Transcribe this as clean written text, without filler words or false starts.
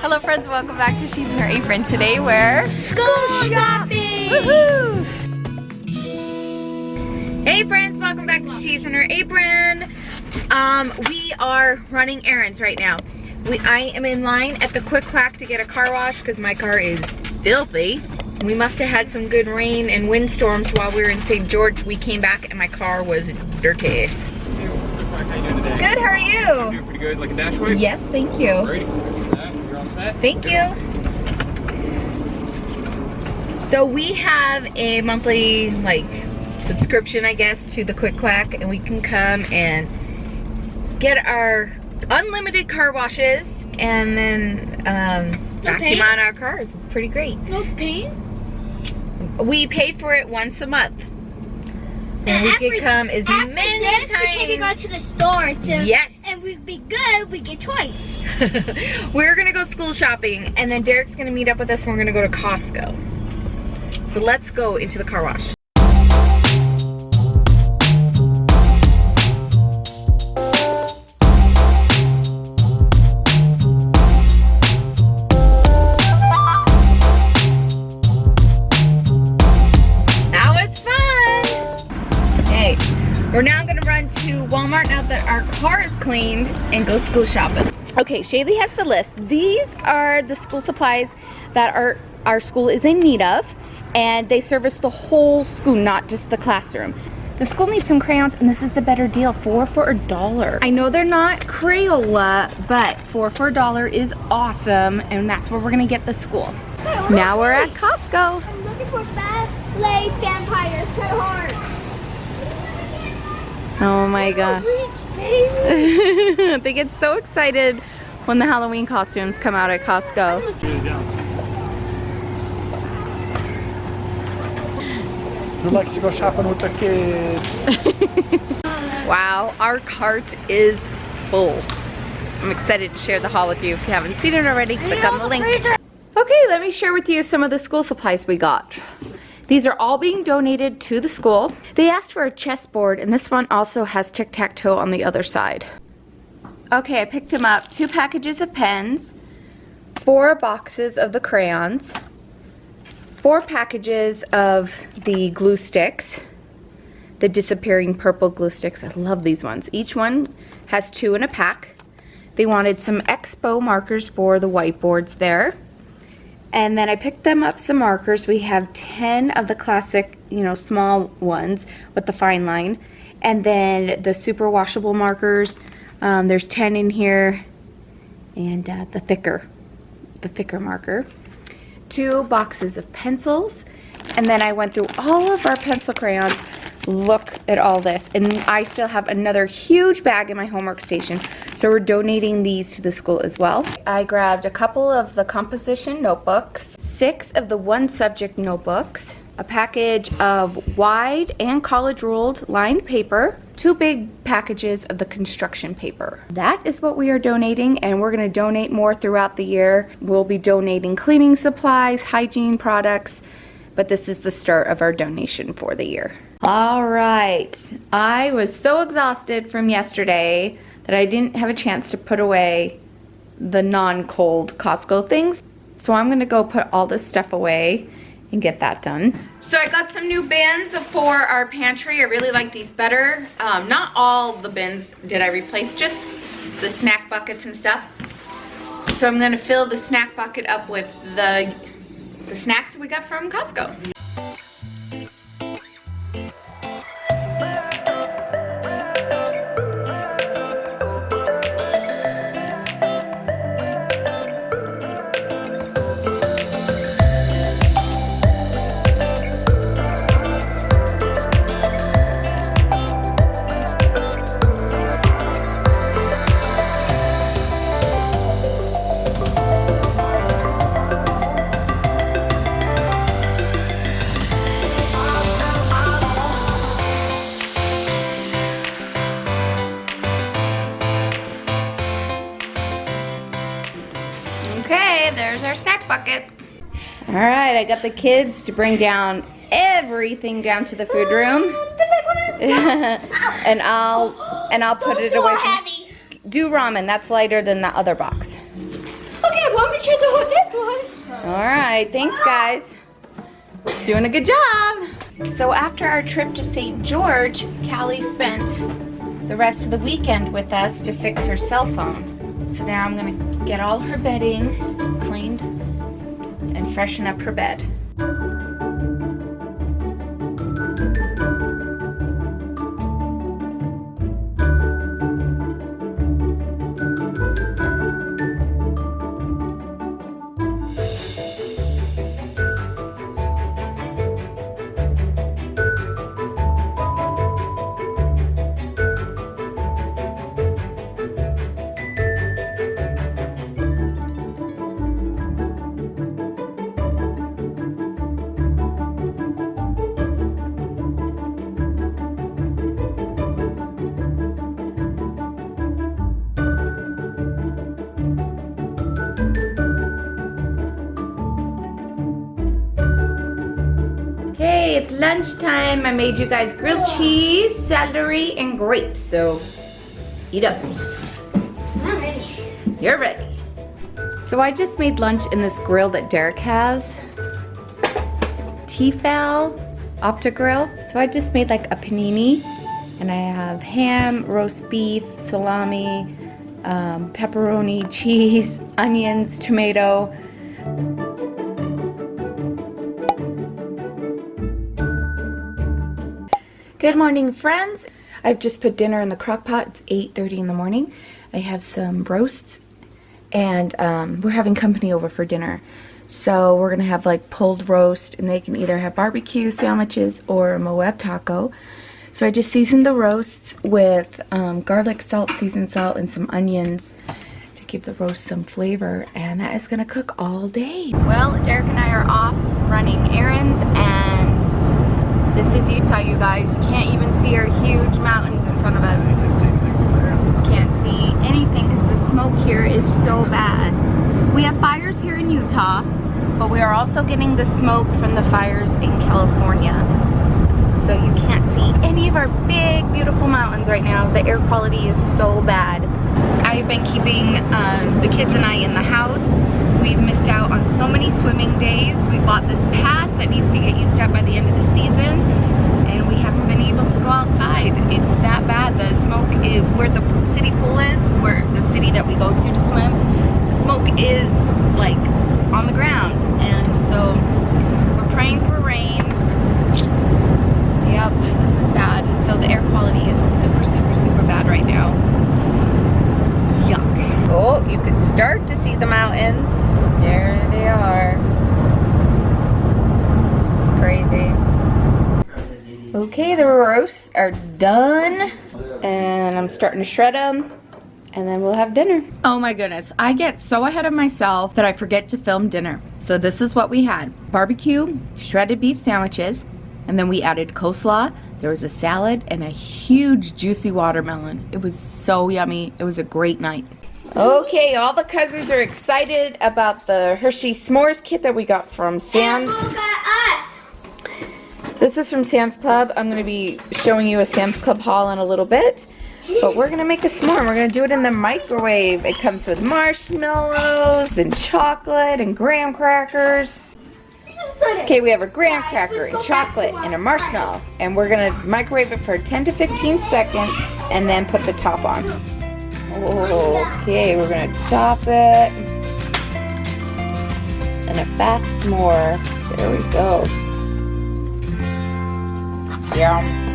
Hello friends, welcome back to She's in Her Apron. Today we're School shopping! Woohoo! Hey friends, welcome back to She's in Her Apron. We are running errands right now. I am in line at the Quick Quack to get a car wash because my car is filthy. We must have had some good rain and windstorms while we were in St. George. We came back and my car was dirty. How you doing today? Good, how are you? Doing pretty good, like a dash wipe? Yes, thank you. Alrighty, you're all set? Thank you. So we have a monthly subscription, I guess, to the Quick Quack, and we can come and get our unlimited car washes and then vacuum out our cars. It's pretty great. No pain? We pay for it once a month. And we can come as many times. We can go to the store too. Yes. And we'd be good, we get toys. We're gonna go school shopping, and then Derek's gonna meet up with us and we're gonna go to Costco. So let's go into the car wash. We're now gonna run to Walmart now that our car is cleaned and go school shopping. Okay, Shaylee has the list. These are the school supplies that our school is in need of, and they service the whole school, not just the classroom. The school needs some crayons, and this is the better deal, 4 for $1. I know they're not Crayola, but 4 for $1 is awesome, and that's where we're gonna get the school. Now we're at Costco. I'm looking for bad laid vampires. Cut hard. Oh my gosh. They get so excited when the Halloween costumes come out at Costco. Who likes to go shopping with the kids? Wow, our cart is full. I'm excited to share the haul with you. If you haven't seen it already, click on the link. Okay, let me share with you some of the school supplies we got. These are all being donated to the school. They asked for a chessboard, and this one also has tic-tac-toe on the other side. Okay, I picked them up. 2 packages of pens, 4 boxes of the crayons, 4 packages of the glue sticks, the disappearing purple glue sticks. I love these ones. Each one has 2 in a pack. They wanted some Expo markers for the whiteboards there. And then I picked them up some markers. We have 10 of the classic, small ones with the fine line. And then the super washable markers. There's 10 in here. And the thicker marker. 2 boxes of pencils. And then I went through all of our pencil crayons. Look at all this. And I still have another huge bag in my homework station. So we're donating these to the school as well. I grabbed a couple of the composition notebooks, 6 of the 1 subject notebooks, a package of wide and college ruled lined paper, 2 big packages of the construction paper. That is what we are donating, and we're gonna donate more throughout the year. We'll be donating cleaning supplies, hygiene products, but this is the start of our donation for the year. All right, I was so exhausted from yesterday that I didn't have a chance to put away the non-cold Costco things. So I'm gonna go put all this stuff away and get that done. So I got some new bins for our pantry. I really like these better. Not all the bins did I replace, just the snack buckets and stuff. So I'm gonna fill the snack bucket up with the snacks we got from Costco. Okay, there's our snack bucket. All right, I got the kids to bring down everything down to the food room. and I'll put it away. Do ramen, that's lighter than the other box. Okay, let me try to hold this one. All right, thanks guys. Doing a good job. So after our trip to St. George, Callie spent the rest of the weekend with us to fix her cell phone. So now I'm gonna get all her bedding cleaned and freshen up her bed. Okay, it's lunchtime. I made you guys grilled cheese, celery, and grapes. So, eat up. I'm ready. You're ready. So I just made lunch in this grill that Derek has. Tefal Opta Grill. So I just made like a panini. And I have ham, roast beef, salami, pepperoni, cheese, onions, tomato. Good morning, friends. I've just put dinner in the crock pot. It's 8:30 in the morning. I have some roasts and we're having company over for dinner. So we're gonna have like pulled roast and they can either have barbecue sandwiches or a Moab taco. So I just seasoned the roasts with garlic salt, seasoned salt, and some onions to give the roast some flavor, and that is gonna cook all day. Well, Derek and I are off running errands, and this is Utah, you guys. You can't even see our huge mountains in front of us. Can't see anything because the smoke here is so bad. We have fires here in Utah, but we are also getting the smoke from the fires in California. So you can't see any of our big, beautiful mountains right now. The air quality is so bad. I've been keeping the kids and I in the house. We've missed out on so many swimming days. We bought this pass that needs to get used up by the end of the season, and we haven't been able to go outside. It's that bad. The smoke is where the city pool is, where the city that we go to swim. The smoke is like on the ground, and so we're praying for rain. Yep, this is sad. And so the air quality is super, super, super bad right now. Yuck. Oh, you can start to see the mountains. There they are. This is crazy. Okay, the roasts are done. And I'm starting to shred them. And then we'll have dinner. Oh my goodness, I get so ahead of myself that I forget to film dinner. So this is what we had. Barbecue, shredded beef sandwiches, and then we added coleslaw. There was a salad and a huge juicy watermelon. It was so yummy. It was a great night. Okay, all the cousins are excited about the Hershey S'mores kit that we got from Sam's. And look at us. This is from Sam's Club. I'm gonna be showing you a Sam's Club haul in a little bit. But we're gonna make a s'more. We're gonna do it in the microwave. It comes with marshmallows and chocolate and graham crackers. Okay, we have a graham cracker and chocolate and a marshmallow. And we're gonna microwave it for 10 to 15 seconds and then put the top on. Okay, we're gonna top it. And a fast s'more. There we go. Yum.